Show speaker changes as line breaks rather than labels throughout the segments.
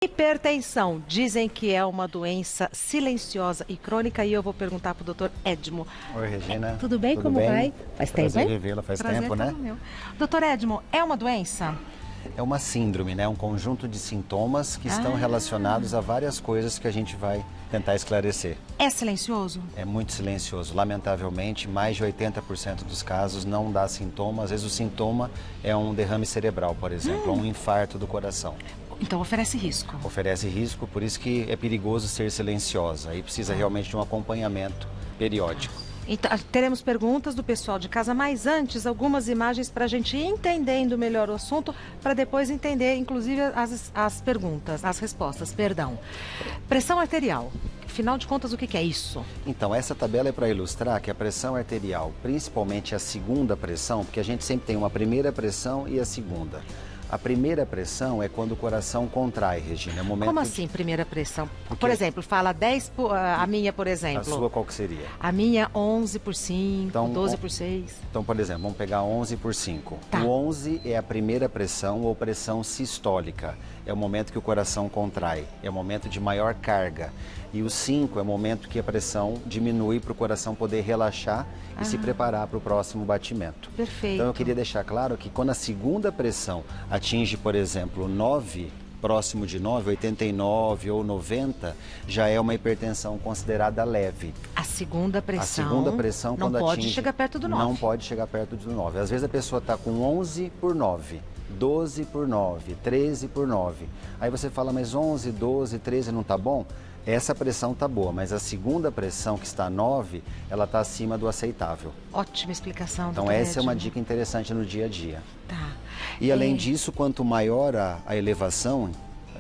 Hipertensão, dizem que é uma doença silenciosa e crônica e eu vou perguntar para o Dr. Edmo.
Oi, Regina.
Tudo bem?
Tudo
Como
bem?
vai? Faz tempo,
Prazer
hein?
revê-la, faz
Prazer
tempo, né?
todo meu. Dr. Edmo, é uma doença?
É uma síndrome, né? Um conjunto de sintomas que estão relacionados a várias coisas que a gente vai tentar esclarecer.
É silencioso?
É muito silencioso. Lamentavelmente, mais de 80% dos casos não dá sintoma. Às vezes o sintoma é um derrame cerebral, por exemplo, ou um infarto do coração.
Então oferece risco.
Oferece risco, por isso que é perigoso ser silenciosa. Aí precisa realmente de um acompanhamento periódico.
Então, teremos perguntas do pessoal de casa, mas antes algumas imagens para a gente ir entendendo melhor o assunto, para depois entender, inclusive, as perguntas, as respostas, perdão. Pressão arterial. Afinal de contas, o que é isso?
Então, essa tabela é para ilustrar que a pressão arterial, principalmente a segunda pressão, porque a gente sempre tem uma primeira pressão e a segunda. A primeira pressão é quando o coração contrai, Regina. É o momento.
Como assim, primeira pressão?
Porque
Por exemplo, fala 10 por... A minha, por exemplo.
A sua qual que seria?
A minha 11 por 5,
Então,
12 por 6.
Então, por exemplo, vamos pegar 11 por 5.
Tá.
O 11 é a primeira pressão ou pressão sistólica. É o momento que o coração contrai. É o momento de maior carga. E o 5 é o momento que a pressão diminui para o coração poder relaxar e se preparar para o próximo batimento.
Perfeito.
Então, eu queria deixar claro que quando a segunda pressão atinge, por exemplo, 9, próximo de 9, 89 ou 90, já é uma hipertensão considerada leve.
A segunda pressão,
A segunda pressão,
não
quando
pode
atinge,
chegar perto do 9.
Não pode chegar perto do 9. Às vezes a pessoa está com 11 por 9, 12 por 9, 13 por 9. Aí você fala, mas 11, 12, 13 não está bom? Essa pressão está boa, mas a segunda pressão, que está 9, ela está acima do aceitável.
Ótima explicação,
Então,
doutor
essa é uma
Edmo.
dica interessante no dia a dia.
Tá.
E além disso, quanto maior a elevação,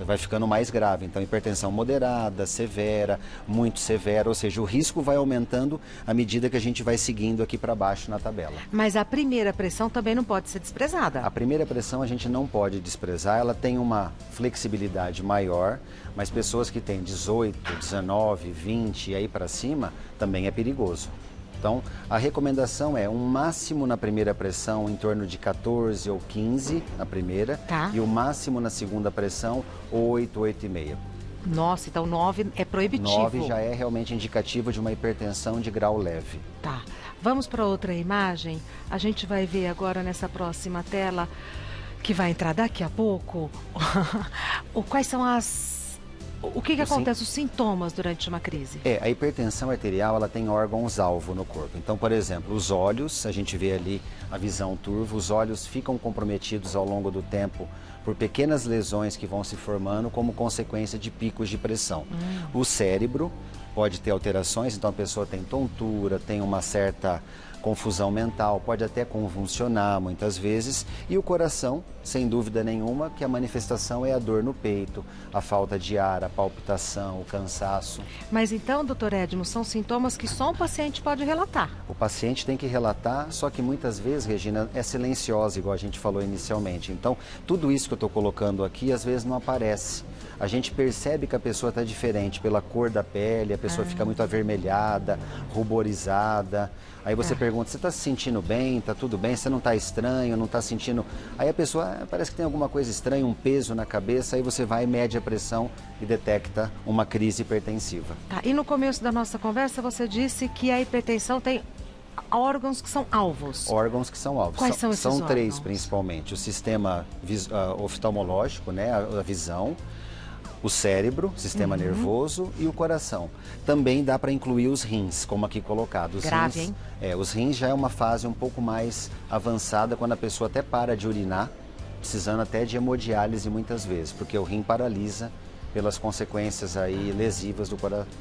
vai ficando mais grave. Então, hipertensão moderada, severa, muito severa, ou seja, o risco vai aumentando à medida que a gente vai seguindo aqui para baixo na tabela.
Mas a primeira pressão também não pode ser desprezada.
A primeira pressão a gente não pode desprezar, ela tem uma flexibilidade maior, mas pessoas que têm 18, 19, 20 e aí para cima, também é perigoso. Então, a recomendação é um máximo na primeira pressão em torno de 14 ou 15 na primeira,
Tá.
e o máximo na segunda pressão 8, 8,5.
Nossa, então 9 é proibitivo.
9 já é realmente indicativo de uma hipertensão de grau leve.
Tá. Vamos para outra imagem. A gente vai ver agora nessa próxima tela, que vai entrar daqui a pouco, quais são o que acontece, os sintomas durante uma crise?
A hipertensão arterial, ela tem órgãos-alvo no corpo. Então, por exemplo, os olhos, a gente vê ali a visão turva, os olhos ficam comprometidos ao longo do tempo por pequenas lesões que vão se formando como consequência de picos de pressão. O cérebro pode ter alterações, então a pessoa tem tontura, tem uma certa confusão mental, pode até convulsionar muitas vezes, e o coração, sem dúvida nenhuma, que a manifestação é a dor no peito, a falta de ar, a palpitação, o cansaço.
Mas então, doutor Edmo, são sintomas que só um paciente pode relatar.
O paciente tem que relatar, só que muitas vezes, Regina, é silenciosa, igual a gente falou inicialmente. Então, tudo isso que eu estou colocando aqui, às vezes não aparece. A gente percebe que a pessoa está diferente pela cor da pele, a pessoa fica muito avermelhada, ruborizada. Aí você pergunta, você está se sentindo bem, está tudo bem, você não está estranho, não está sentindo... Aí a pessoa, parece que tem alguma coisa estranha, um peso na cabeça, aí você vai, mede a pressão e detecta uma crise hipertensiva.
Tá. E no começo da nossa conversa você disse que a hipertensão tem órgãos que são alvos.
Órgãos que são alvos.
Quais são esses
São três,
órgãos?
principalmente. O sistema oftalmológico, né, a visão, o cérebro, sistema nervoso e o coração. Também dá para incluir os rins, como aqui colocado. Os
Grave,
rins,
hein?
Os rins já é uma fase um pouco mais avançada, quando a pessoa até para de urinar, precisando até de hemodiálise muitas vezes, porque o rim paralisa pelas consequências aí lesivas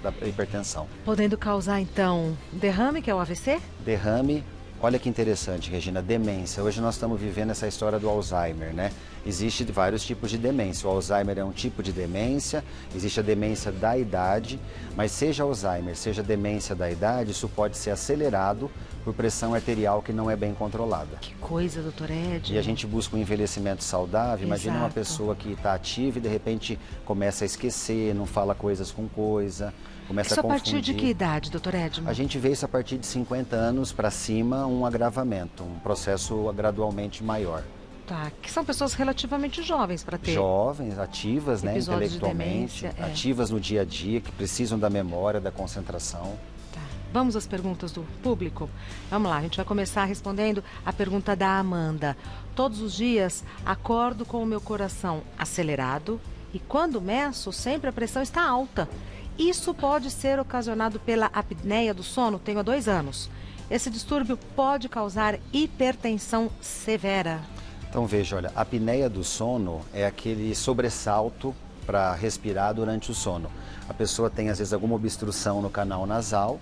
da hipertensão.
Podendo causar, então, derrame, que é o AVC?
Derrame, olha que interessante, Regina, demência. Hoje nós estamos vivendo essa história do Alzheimer, né? Existem vários tipos de demência. O Alzheimer é um tipo de demência, existe a demência da idade, mas seja Alzheimer, seja demência da idade, isso pode ser acelerado por pressão arterial que não é bem controlada.
Que coisa, doutor Edmo.
E a gente busca um envelhecimento saudável. Imagina uma
Exato.
pessoa que está ativa e de repente começa a esquecer, não fala coisas com coisa, começa
Isso
a
a
confundir.
partir de que idade, doutor Edmo?
A gente vê isso a partir de 50 anos para cima, um agravamento, um processo gradualmente maior.
Tá, que são pessoas relativamente jovens para ter
Jovens, ativas, né,
episódios de
intelectualmente,
demência,
ativas no dia a dia, que precisam da memória, da concentração.
Tá. Vamos às perguntas do público? Vamos lá, a gente vai começar respondendo a pergunta da Amanda. Todos os dias acordo com o meu coração acelerado e quando meço, sempre a pressão está alta. Isso pode ser ocasionado pela apneia do sono? Tenho há 2 anos. Esse distúrbio pode causar hipertensão severa.
Então veja, olha, a apneia do sono é aquele sobressalto para respirar durante o sono. A pessoa tem às vezes alguma obstrução no canal nasal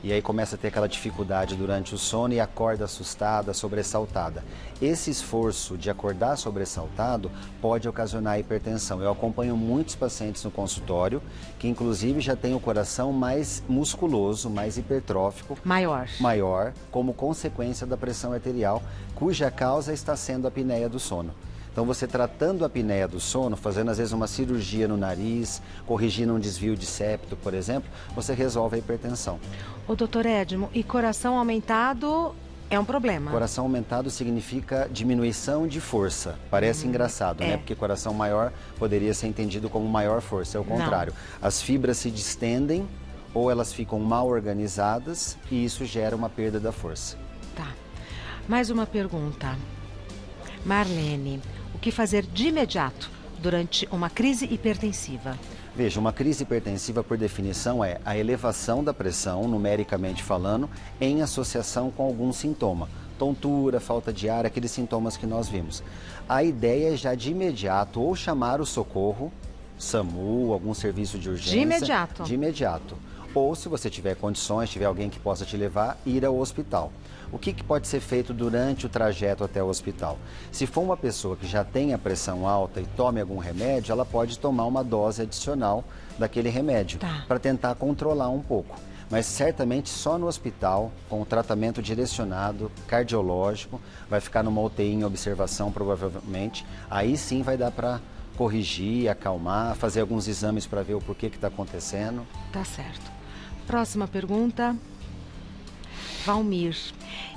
e aí começa a ter aquela dificuldade durante o sono e acorda assustada, sobressaltada. Esse esforço de acordar sobressaltado pode ocasionar hipertensão. Eu acompanho muitos pacientes no consultório que inclusive já têm o coração mais musculoso, mais hipertrófico, maior, como consequência da pressão arterial, cuja causa está sendo a apneia do sono. Então você tratando a apneia do sono, fazendo às vezes uma cirurgia no nariz, corrigindo um desvio de septo, por exemplo, você resolve a hipertensão.
Ô, doutor Edmo, e coração aumentado é um problema?
Coração aumentado significa diminuição de força. Parece engraçado, né? Porque coração maior poderia ser entendido como maior força, é o contrário. Não. As fibras se distendem ou elas ficam mal organizadas e isso gera uma perda da força.
Tá. Mais uma pergunta. Marlene, o que fazer de imediato durante uma crise hipertensiva?
Veja, uma crise hipertensiva, por definição, é a elevação da pressão, numericamente falando, em associação com algum sintoma. Tontura, falta de ar, aqueles sintomas que nós vimos. A ideia é já de imediato ou chamar o socorro, SAMU, algum serviço de urgência.
De imediato?
De imediato. Ou, se você tiver condições, tiver alguém que possa te levar, ir ao hospital. O que pode ser feito durante o trajeto até o hospital? Se for uma pessoa que já tem a pressão alta e tome algum remédio, ela pode tomar uma dose adicional daquele remédio para tentar controlar um pouco. Mas certamente só no hospital, com o tratamento direcionado, cardiológico, vai ficar numa UTI em observação provavelmente, aí sim vai dar para corrigir, acalmar, fazer alguns exames para ver o porquê que está acontecendo.
Tá certo. Próxima pergunta. Valmir,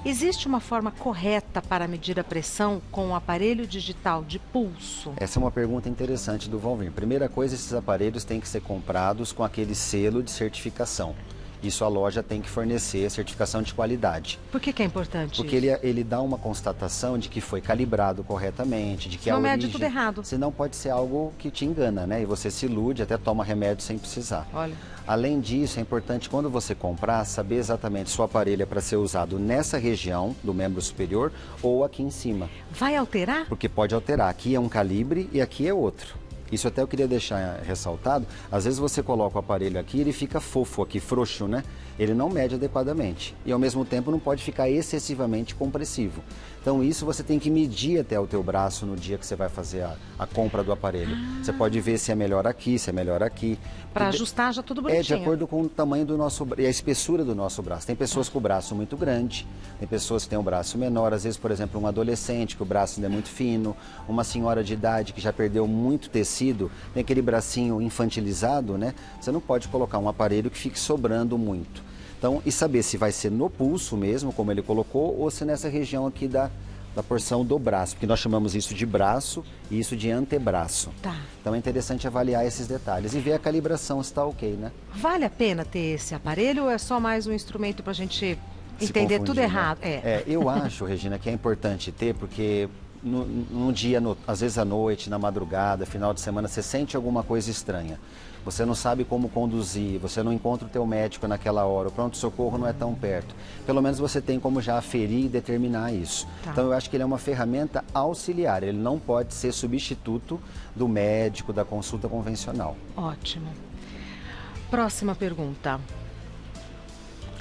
existe uma forma correta para medir a pressão com um aparelho digital de pulso?
Essa é uma pergunta interessante do Valmir. Primeira coisa, esses aparelhos têm que ser comprados com aquele selo de certificação. Isso a loja tem que fornecer, certificação de qualidade.
Por que é importante
Porque
isso?
ele dá uma constatação de que foi calibrado corretamente, de que
não
a origem...
mede tudo errado.
Senão pode ser algo que te engana, né? E você se ilude, até toma remédio sem precisar.
Olha.
Além disso, é importante quando você comprar, saber exatamente se o aparelho é para ser usado nessa região do membro superior ou aqui em cima.
Vai alterar?
Porque pode alterar. Aqui é um calibre e aqui é outro. Isso até eu queria deixar ressaltado. Às vezes você coloca o aparelho aqui, ele fica fofo aqui, frouxo, né? Ele não mede adequadamente. E ao mesmo tempo não pode ficar excessivamente compressivo. Então isso você tem que medir até o teu braço no dia que você vai fazer a compra do aparelho. Você pode ver se é melhor aqui, se é melhor aqui.
Para ajustar já tudo bonitinho.
É de acordo com o tamanho do nosso e a espessura do nosso braço. Tem pessoas com o braço muito grande, tem pessoas que têm o braço menor. Às vezes, por exemplo, um adolescente que o braço ainda é muito fino, uma senhora de idade que já perdeu muito tecido, tem aquele bracinho infantilizado, né? Você não pode colocar um aparelho que fique sobrando muito. Então, e saber se vai ser no pulso mesmo, como ele colocou, ou se nessa região aqui da porção do braço, porque nós chamamos isso de braço e isso de antebraço.
Tá.
Então é interessante avaliar esses detalhes e ver a calibração se está ok, né?
Vale a pena ter esse aparelho ou é só mais um instrumento para a gente entender tudo errado?
Né? Eu acho, Regina, que é importante ter, porque num dia, às vezes à noite, na madrugada, final de semana, você sente alguma coisa estranha. Você não sabe como conduzir, você não encontra o teu médico naquela hora, o pronto-socorro não é tão perto. Pelo menos você tem como já aferir e determinar isso. Tá. Então eu acho que ele é uma ferramenta auxiliar, ele não pode ser substituto do médico, da consulta convencional.
Ótimo. Próxima pergunta.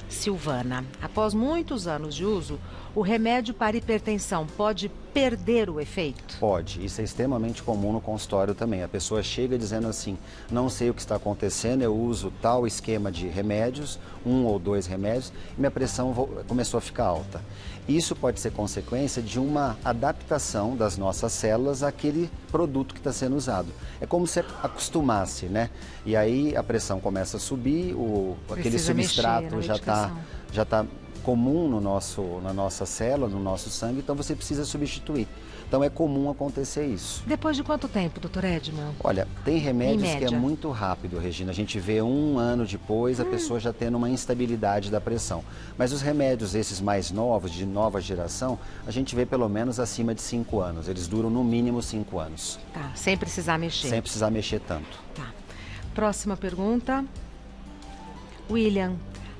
Silvana, após muitos anos de uso, o remédio para hipertensão pode perder o efeito?
Pode, isso é extremamente comum no consultório também. A pessoa chega dizendo assim, não sei o que está acontecendo, eu uso tal esquema de remédios, 1 ou 2 remédios, e minha pressão começou a ficar alta. Isso pode ser consequência de uma adaptação das nossas células àquele produto que está sendo usado. É como se acostumasse, né? E aí a pressão começa a subir, aquele substrato já está comum na nossa célula, no nosso sangue, então você precisa substituir. Então é comum acontecer isso.
Depois de quanto tempo, doutor Edman?
Olha, tem remédios que é
média.
muito rápido, Regina. A gente vê 1 ano depois a pessoa já tendo uma instabilidade da pressão. Mas os remédios, esses mais novos, de nova geração, a gente vê pelo menos acima de 5 anos. Eles duram no mínimo 5 anos.
Tá, sem precisar mexer.
Sem precisar mexer tanto.
Tá. Próxima pergunta. William,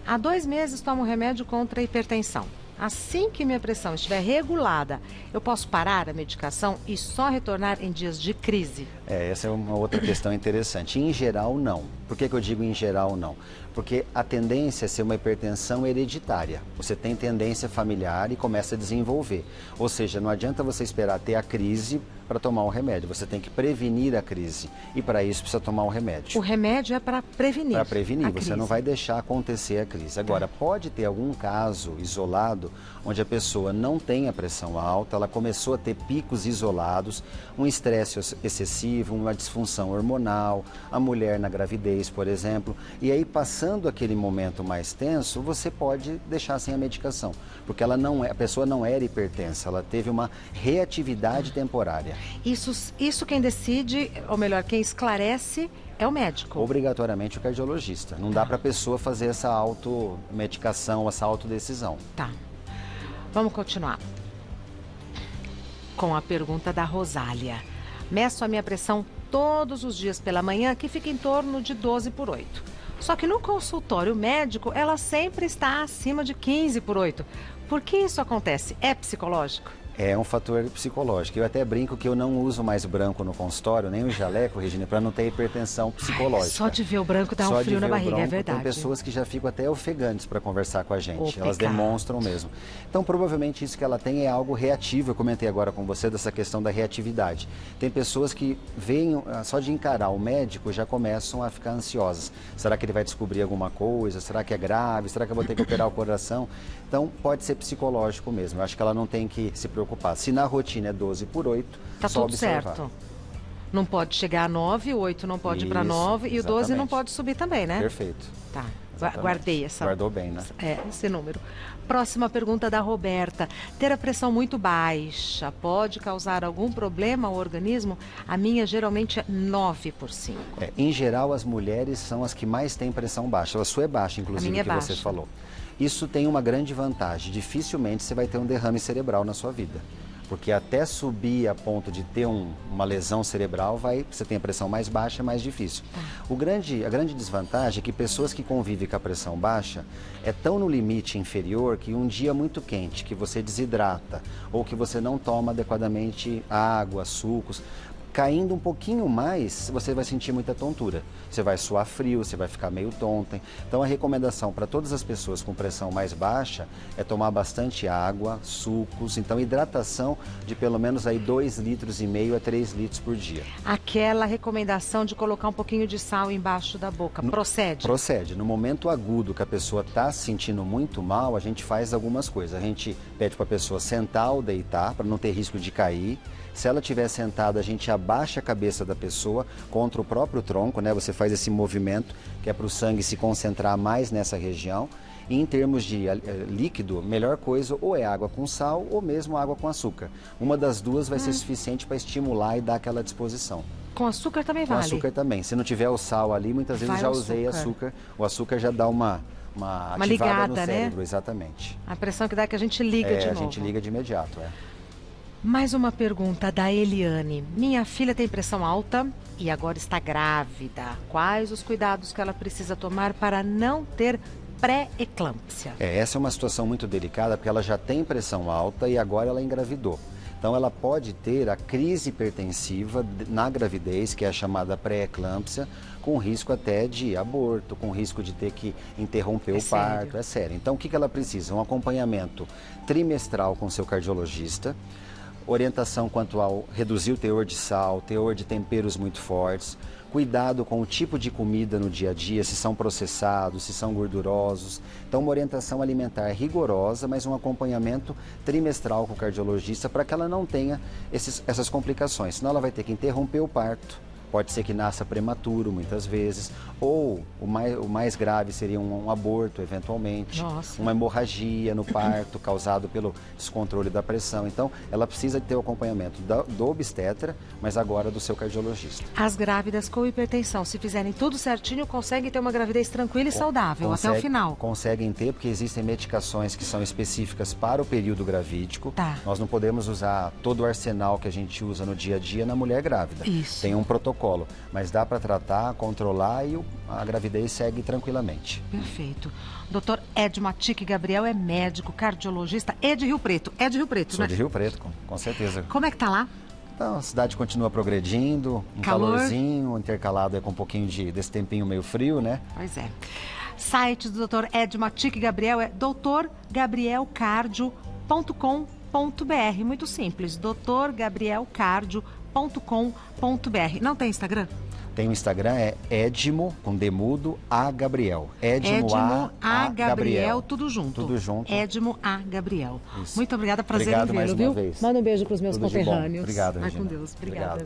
há 2 meses tomo remédio contra a hipertensão. Assim que minha pressão estiver regulada, eu posso parar a medicação e só retornar em dias de crise?
Essa é uma outra questão interessante. Em geral, não. Por que eu digo em geral não? Porque a tendência é ser uma hipertensão hereditária. Você tem tendência familiar e começa a desenvolver. Ou seja, não adianta você esperar ter a crise para tomar um remédio. Você tem que prevenir a crise. E para isso precisa tomar um remédio.
O remédio é para prevenir.
Para prevenir, você
crise.
não vai deixar acontecer a crise. Agora, pode ter algum caso isolado onde a pessoa não tem a pressão alta, ela começou a ter picos isolados, um estresse excessivo, uma disfunção hormonal, a mulher na gravidez, por exemplo. E aí, passando aquele momento mais tenso, você pode deixar sem a medicação, porque a pessoa não era hipertensa, ela teve uma reatividade temporária.
Isso quem decide, ou melhor, quem esclarece é o médico.
Obrigatoriamente o cardiologista. Não dá para a pessoa fazer essa automedicação, essa autodecisão.
Tá. Vamos continuar com a pergunta da Rosália. Meço a minha pressão todos os dias pela manhã, que fica em torno de 12/8. Só que no consultório médico, ela sempre está acima de 15/8. Por que isso acontece? É psicológico?
É um fator psicológico. Eu até brinco que eu não uso mais branco no consultório, nem o jaleco, Regina, para não ter hipertensão psicológica.
Só de ver o branco dá um frio na barriga, é verdade.
Tem pessoas que já ficam até ofegantes para conversar com a gente. Elas
pecado.
demonstram mesmo. Então, provavelmente isso que ela tem é algo reativo. Eu comentei agora com você dessa questão da reatividade. Tem pessoas que veem, só de encarar o médico, já começam a ficar ansiosas. Será que ele vai descobrir alguma coisa? Será que é grave? Será que eu vou ter que operar o coração? Então, pode ser psicológico mesmo. Eu acho que ela não tem que se preocupar. Se na rotina é 12/8,
tá
só
tudo
observar.
certo. Não pode chegar a 9, o 8 não pode ir para 9 e o 12 não pode subir também, né?
Perfeito.
Tá.
Exatamente.
Guardei essa.
Guardou bem, né?
Esse número. Próxima pergunta da Roberta. Ter a pressão muito baixa pode causar algum problema ao organismo? A minha geralmente é 9/5.
Em geral, as mulheres são as que mais têm pressão baixa. A sua é baixa, inclusive,
minha é
que
baixa.
você falou. Isso tem uma grande vantagem. Dificilmente você vai ter um derrame cerebral na sua vida. Porque até subir a ponto de ter uma lesão cerebral, você tem a pressão mais baixa, é mais difícil. A grande desvantagem é que pessoas que convivem com a pressão baixa é tão no limite inferior que um dia muito quente, que você desidrata ou que você não toma adequadamente água, sucos, caindo um pouquinho mais, você vai sentir muita tontura. Você vai suar frio, você vai ficar meio tonta. Então, a recomendação para todas as pessoas com pressão mais baixa é tomar bastante água, sucos. Então, hidratação de pelo menos aí 2,5 litros a 3 litros por dia.
Aquela recomendação de colocar um pouquinho de sal embaixo da boca, procede?
Procede. No momento agudo que a pessoa está se sentindo muito mal, a gente faz algumas coisas. A gente pede para a pessoa sentar ou deitar, para não ter risco de cair. Se ela estiver sentada, a gente abaixa a cabeça da pessoa contra o próprio tronco, né? Você faz esse movimento que é para o sangue se concentrar mais nessa região. E em termos de líquido, melhor coisa ou é água com sal ou mesmo água com açúcar. Uma das duas vai ser suficiente para estimular e dar aquela disposição.
Com açúcar também vale?
Com açúcar também. Se não tiver o sal ali, muitas vezes eu já usei açúcar. O açúcar já dá uma ativada
ligada,
no cérebro,
né?
Exatamente.
A pressão que dá é que a gente liga de novo.
A gente liga de imediato,
Mais uma pergunta da Eliane. Minha filha tem pressão alta e agora está grávida. Quais os cuidados que ela precisa tomar para não ter pré-eclâmpsia?
Essa é uma situação muito delicada porque ela já tem pressão alta e agora ela engravidou. Então ela pode ter a crise hipertensiva na gravidez, que é a chamada pré-eclâmpsia, com risco até de aborto, com risco de ter que interromper o parto.
Sério?
É sério. Então o que ela precisa? Um acompanhamento trimestral com seu cardiologista, orientação quanto ao reduzir o teor de sal, teor de temperos muito fortes, cuidado com o tipo de comida no dia a dia, se são processados, se são gordurosos. Então, uma orientação alimentar rigorosa, mas um acompanhamento trimestral com o cardiologista para que ela não tenha essas complicações. Senão ela vai ter que interromper o parto pode ser que nasça prematuro muitas vezes, ou o mais grave seria um aborto eventualmente,
Nossa.
uma hemorragia no parto causado pelo descontrole da pressão. Então, ela precisa ter o acompanhamento do obstetra, mas agora do seu cardiologista.
As grávidas com hipertensão, se fizerem tudo certinho, conseguem ter uma gravidez tranquila e saudável até o final.
Conseguem ter, porque existem medicações que são específicas para o período gravídico.
Tá.
Nós não podemos usar todo o arsenal que a gente usa no dia a dia na mulher grávida.
Isso.
Tem um protocolo, mas dá para tratar, controlar e a gravidez segue tranquilamente.
Perfeito. Doutor Edmo Atic Gabriel é médico, cardiologista, é de Rio Preto. É de Rio Preto,
Sou
né?
de Rio Preto, com certeza.
Como é que tá lá?
Então, a cidade continua progredindo, um
Calor?
calorzinho, intercalado com um pouquinho desse tempinho meio frio, né?
Pois é. Site do Dr. Edmo Atic Gabriel é drgabrielcardio.com.br. Muito simples, drgabrielcardio.com.br. Não tem Instagram?
Tem o Instagram, é Edmo, com demudo, A Gabriel. Edmo
A Gabriel, tudo junto.
Tudo junto.
Edmo A Gabriel.
Isso.
Muito obrigada, prazer
Obrigado
em
mais
vê-lo,
uma
viu?
vez.
Manda um beijo para os meus
Tudo de bom.
conterrâneos.
Obrigado,
Vai
Regina.
com Deus. Obrigada.
Obrigado.